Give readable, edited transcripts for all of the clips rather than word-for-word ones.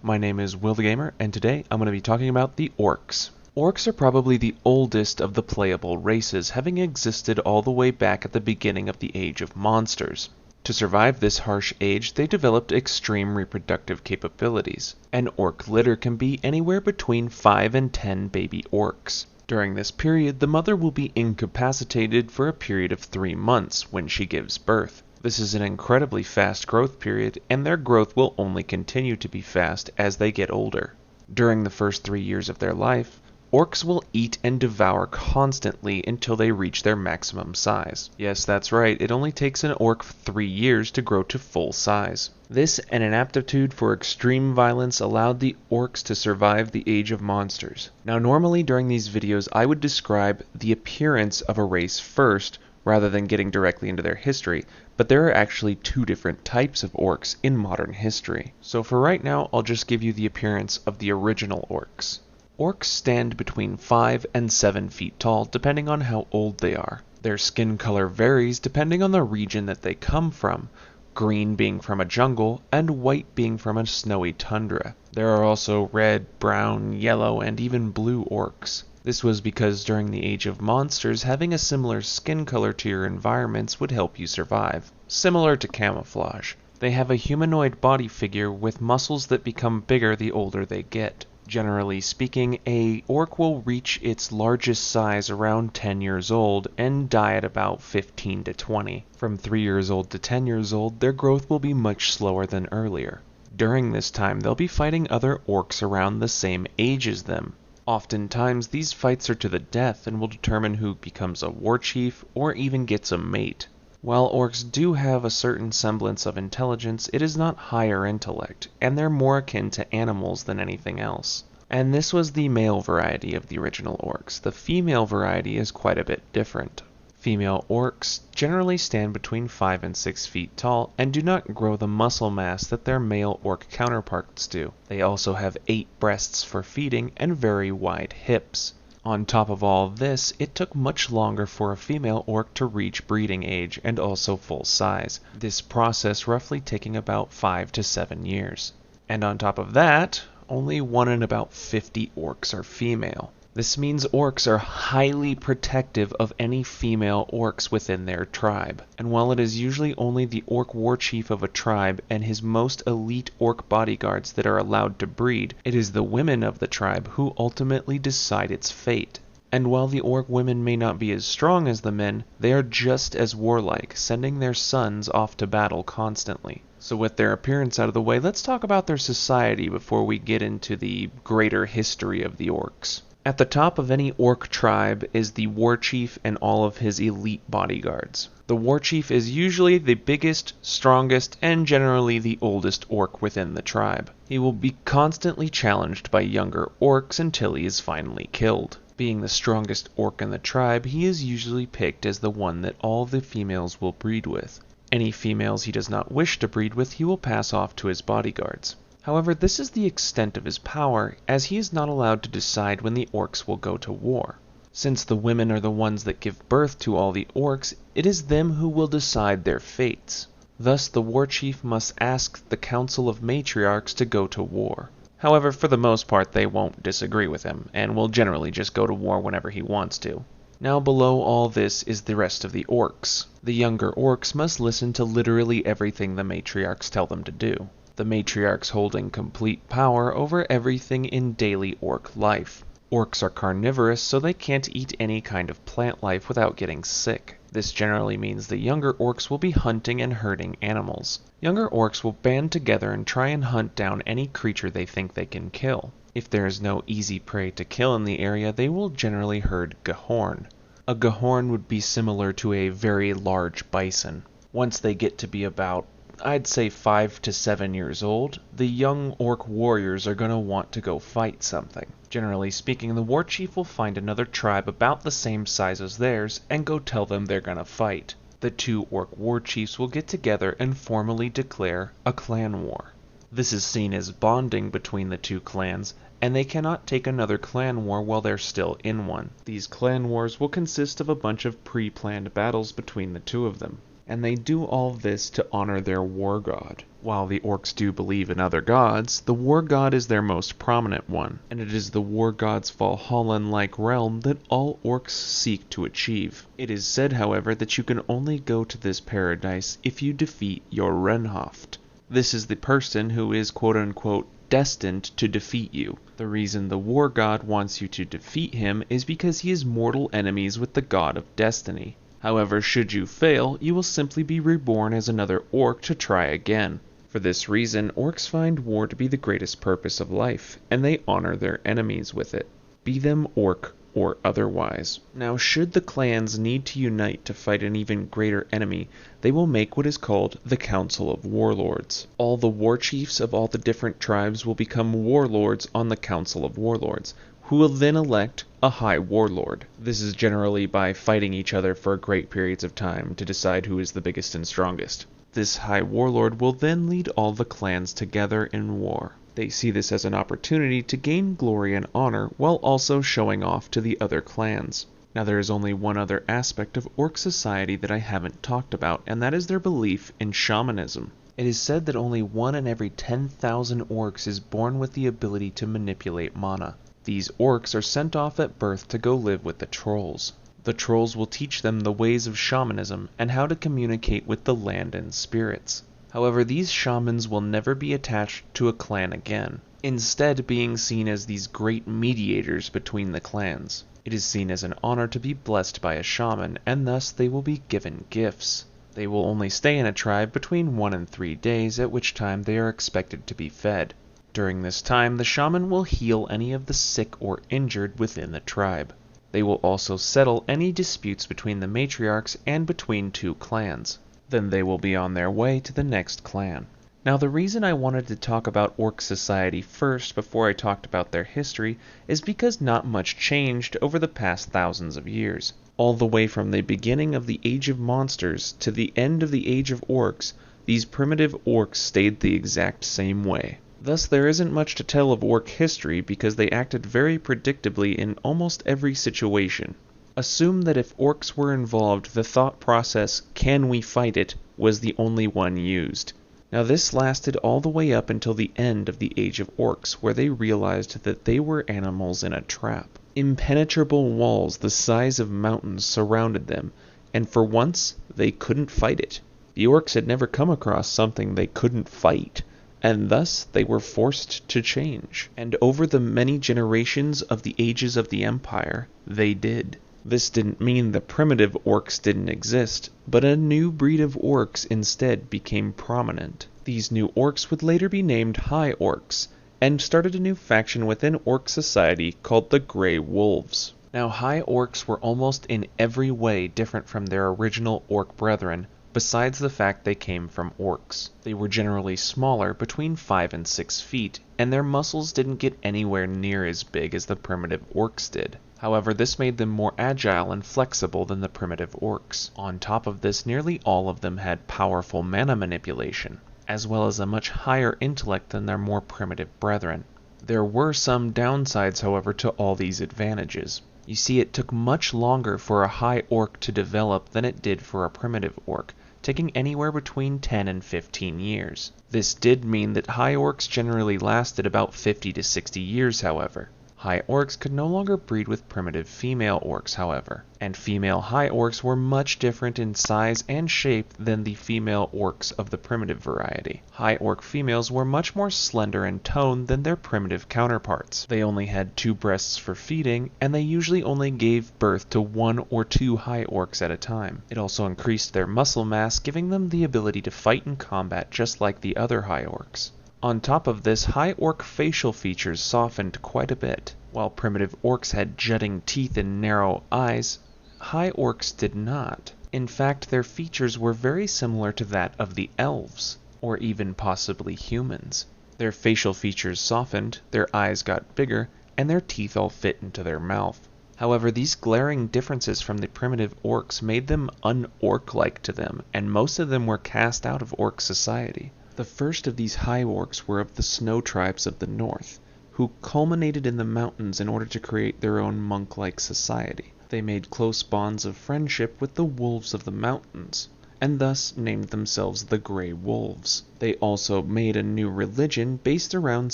my name is Will the Gamer, and today I'm going to be talking about the Orcs. Orcs are probably the oldest of the playable races, having existed all the way back at the beginning of the Age of Monsters. To survive this harsh age, they developed extreme reproductive capabilities. An orc litter can be anywhere between 5 and 10 baby orcs. During this period, the mother will be incapacitated for a period of 3 months when she gives birth. This is an incredibly fast growth period, and their growth will only continue to be fast as they get older. During the first 3 years of their life, orcs will eat and devour constantly until they reach their maximum size. Yes, that's right, it only takes an orc 3 years to grow to full size. This and an aptitude for extreme violence allowed the orcs to survive the Age of Monsters. Now normally during these videos I would describe the appearance of a race first, rather than getting directly into their history, but there are actually 2 different types of orcs in modern history. So for right now, I'll just give you the appearance of the original orcs. Orcs stand between 5 and 7 feet tall, depending on how old they are. Their skin color varies depending on the region that they come from, green being from a jungle, and white being from a snowy tundra. There are also red, brown, yellow, and even blue orcs. This was because during the Age of Monsters, having a similar skin color to your environments would help you survive, similar to camouflage. They have a humanoid body figure with muscles that become bigger the older they get. Generally speaking, a orc will reach its largest size around 10 years old and die at about 15 to 20. From 3 years old to 10 years old, their growth will be much slower than earlier. During this time, they'll be fighting other orcs around the same age as them. Oftentimes, these fights are to the death and will determine who becomes a war chief or even gets a mate. While orcs do have a certain semblance of intelligence, it is not higher intellect, and they're more akin to animals than anything else. And this was the male variety of the original orcs. The female variety is quite a bit different. Female orcs generally stand between 5 and 6 feet tall and do not grow the muscle mass that their male orc counterparts do. They also have 8 breasts for feeding and very wide hips. On top of all this, it took much longer for a female orc to reach breeding age and also full size, this process roughly taking about 5 to 7 years. And on top of that, only 1 in about 50 orcs are female. This means orcs are highly protective of any female orcs within their tribe, and while it is usually only the orc war chief of a tribe and his most elite orc bodyguards that are allowed to breed, it is the women of the tribe who ultimately decide its fate. And while the orc women may not be as strong as the men, they are just as warlike, sending their sons off to battle constantly. So with their appearance out of the way, let's talk about their society before we get into the greater history of the orcs. At the top of any orc tribe is the war chief and all of his elite bodyguards. The war chief is usually the biggest, strongest, and generally the oldest orc within the tribe. He will be constantly challenged by younger orcs until he is finally killed. Being the strongest orc in the tribe, he is usually picked as the one that all the females will breed with. Any females he does not wish to breed with, he will pass off to his bodyguards. However, this is the extent of his power, as he is not allowed to decide when the orcs will go to war. Since the women are the ones that give birth to all the orcs, it is them who will decide their fates. Thus, the war chief must ask the council of matriarchs to go to war. However, for the most part, they won't disagree with him, and will generally just go to war whenever he wants to. Now below all this is the rest of the orcs. The younger orcs must listen to literally everything the matriarchs tell them to do. The matriarchs holding complete power over everything in daily orc life. Orcs are carnivorous, so they can't eat any kind of plant life without getting sick. This generally means the younger orcs will be hunting and herding animals. Younger orcs will band together and try and hunt down any creature they think they can kill. If there is no easy prey to kill in the area, they will generally herd gahorn. A gahorn would be similar to a very large bison. Once they get to be about, I'd say 5 to 7 years old, the young orc warriors are going to want to go fight something. Generally speaking, the war chief will find another tribe about the same size as theirs and go tell them they're going to fight. The 2 orc war chiefs will get together and formally declare a clan war. This is seen as bonding between the 2 clans, and they cannot take another clan war while they're still in one. These clan wars will consist of a bunch of pre-planned battles between the 2 of them. And they do all this to honor their war god. While the orcs do believe in other gods, the war god is their most prominent one, and it is the war god's Valhallan-like realm that all orcs seek to achieve. It is said, however, that you can only go to this paradise if you defeat your Renhoft. This is the person who is quote-unquote destined to defeat you. The reason the war god wants you to defeat him is because he is mortal enemies with the god of destiny. However, should you fail, you will simply be reborn as another orc to try again. For this reason, orcs find war to be the greatest purpose of life, and they honor their enemies with it, be them orc or otherwise. Now, should the clans need to unite to fight an even greater enemy, they will make what is called the Council of Warlords. All the war chiefs of all the different tribes will become warlords on the Council of Warlords, who will then elect a High Warlord. This is generally by fighting each other for great periods of time to decide who is the biggest and strongest. This High Warlord will then lead all the clans together in war. They see this as an opportunity to gain glory and honor while also showing off to the other clans. Now there is only one other aspect of Orc Society that I haven't talked about, and that is their belief in Shamanism. It is said that only 1 in every 10,000 orcs is born with the ability to manipulate mana. These orcs are sent off at birth to go live with the trolls. The trolls will teach them the ways of shamanism and how to communicate with the land and spirits. However, these shamans will never be attached to a clan again, instead being seen as these great mediators between the clans. It is seen as an honor to be blessed by a shaman, and thus they will be given gifts. They will only stay in a tribe between 1 and 3 days, at which time they are expected to be fed. During this time, the shaman will heal any of the sick or injured within the tribe. They will also settle any disputes between the matriarchs and between 2 clans. Then they will be on their way to the next clan. Now, the reason I wanted to talk about Orc Society first before I talked about their history is because not much changed over the past thousands of years. All the way from the beginning of the Age of Monsters to the end of the Age of Orcs, these primitive orcs stayed the exact same way. Thus, there isn't much to tell of orc history because they acted very predictably in almost every situation. Assume that if orcs were involved, the thought process, "can we fight it?" was the only one used. Now this lasted all the way up until the end of the Age of Orcs, where they realized that they were animals in a trap. Impenetrable walls the size of mountains surrounded them, and for once, they couldn't fight it. The orcs had never come across something they couldn't fight, and thus they were forced to change. And over the many generations of the ages of the Empire, they did. This didn't mean the primitive orcs didn't exist, but a new breed of orcs instead became prominent. These new orcs would later be named High Orcs, and started a new faction within Orc Society called the Grey Wolves. Now, High Orcs were almost in every way different from their original orc brethren, besides the fact they came from orcs. They were generally smaller, between 5 and 6 feet, and their muscles didn't get anywhere near as big as the primitive orcs did. However, this made them more agile and flexible than the primitive orcs. On top of this, nearly all of them had powerful mana manipulation, as well as a much higher intellect than their more primitive brethren. There were some downsides, however, to all these advantages. You see, it took much longer for a high orc to develop than it did for a primitive orc, taking anywhere between 10 and 15 years. This did mean that high orcs generally lasted about 50 to 60 years, however. High orcs could no longer breed with primitive female orcs, however, and female high orcs were much different in size and shape than the female orcs of the primitive variety. High orc females were much more slender in tone than their primitive counterparts. They only had 2 breasts for feeding, and they usually only gave birth to 1 or 2 high orcs at a time. It also increased their muscle mass, giving them the ability to fight in combat just like the other high orcs. On top of this, high orc facial features softened quite a bit. While primitive orcs had jutting teeth and narrow eyes, high orcs did not. In fact, their features were very similar to that of the elves, or even possibly humans. Their facial features softened, their eyes got bigger, and their teeth all fit into their mouth. However, these glaring differences from the primitive orcs made them un-orc-like to them, and most of them were cast out of Orc Society. The first of these high orcs were of the snow tribes of the north, who culminated in the mountains in order to create their own monk-like society. They made close bonds of friendship with the wolves of the mountains, and thus named themselves the Grey Wolves. They also made a new religion based around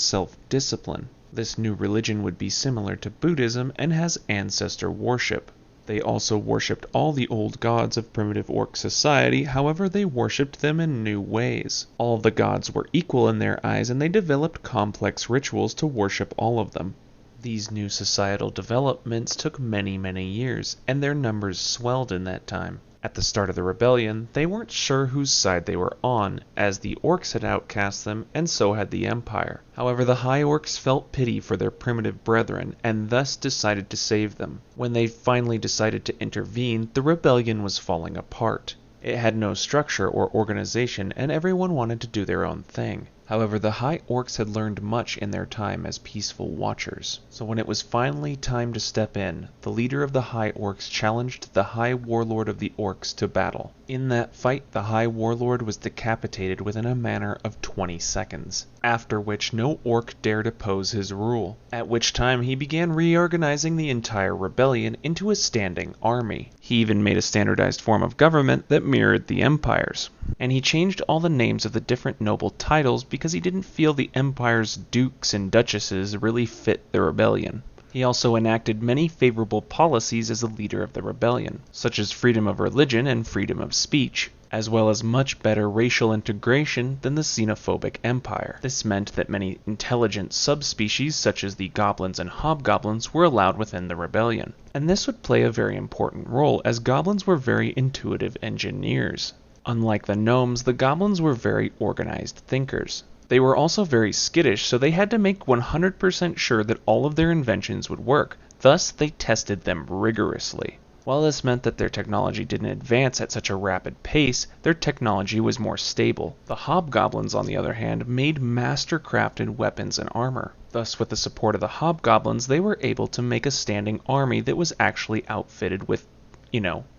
self-discipline. This new religion would be similar to Buddhism and has ancestor worship. They also worshipped all the old gods of primitive Orc society, however they worshipped them in new ways. All the gods were equal in their eyes and they developed complex rituals to worship all of them. These new societal developments took many years, and their numbers swelled in that time. At the start of the rebellion, they weren't sure whose side they were on, as the Orcs had outcast them, and so had the Empire. However, the High Orcs felt pity for their primitive brethren, and thus decided to save them. When they finally decided to intervene, the rebellion was falling apart. It had no structure or organization, and everyone wanted to do their own thing. However, the High Orcs had learned much in their time as peaceful watchers. So when it was finally time to step in, the leader of the High Orcs challenged the High Warlord of the Orcs to battle. In that fight, the High Warlord was decapitated within a matter of 20 seconds, after which no Orc dared oppose his rule, at which time he began reorganizing the entire rebellion into a standing army. He even made a standardized form of government that mirrored the Empire's. And he changed all the names of the different noble titles because he didn't feel the Empire's dukes and duchesses really fit the rebellion. He also enacted many favorable policies as the leader of the rebellion, such as freedom of religion and freedom of speech, as well as much better racial integration than the xenophobic Empire. This meant that many intelligent subspecies such as the goblins and hobgoblins were allowed within the rebellion. And this would play a very important role as goblins were very intuitive engineers. Unlike the gnomes, the goblins were very organized thinkers. They were also very skittish, so they had to make 100% sure that all of their inventions would work. Thus, they tested them rigorously. While this meant that their technology didn't advance at such a rapid pace, their technology was more stable. The hobgoblins, on the other hand, made master-crafted weapons and armor. Thus, with the support of the hobgoblins, they were able to make a standing army that was actually outfitted with,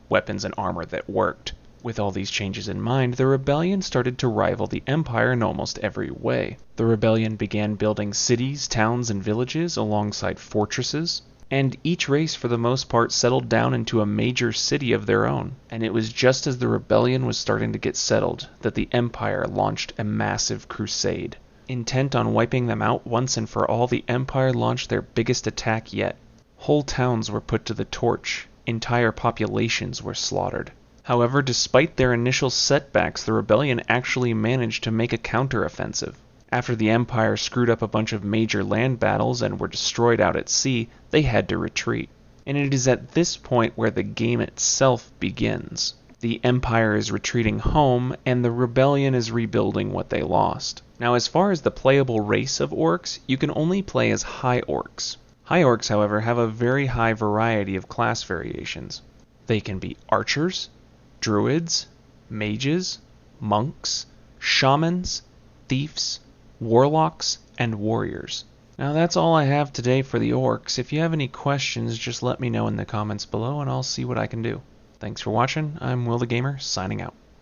weapons and armor that worked. With all these changes in mind, the rebellion started to rival the Empire in almost every way. The rebellion began building cities, towns, and villages alongside fortresses, and each race for the most part settled down into a major city of their own. And it was just as the rebellion was starting to get settled that the Empire launched a massive crusade. Intent on wiping them out once and for all, the Empire launched their biggest attack yet. Whole towns were put to the torch, entire populations were slaughtered. However, despite their initial setbacks, the rebellion actually managed to make a counteroffensive. After the Empire screwed up a bunch of major land battles and were destroyed out at sea, they had to retreat. And it is at this point where the game itself begins. The Empire is retreating home, and the rebellion is rebuilding what they lost. Now, as far as the playable race of orcs, you can only play as High Orcs. High Orcs, however, have a very high variety of class variations. They can be archers, druids, mages, monks, shamans, thieves, warlocks, and warriors. Now that's all I have today for the orcs. If you have any questions, just let me know in the comments below and I'll see what I can do. Thanks for watching. I'm Will the Gamer, signing out.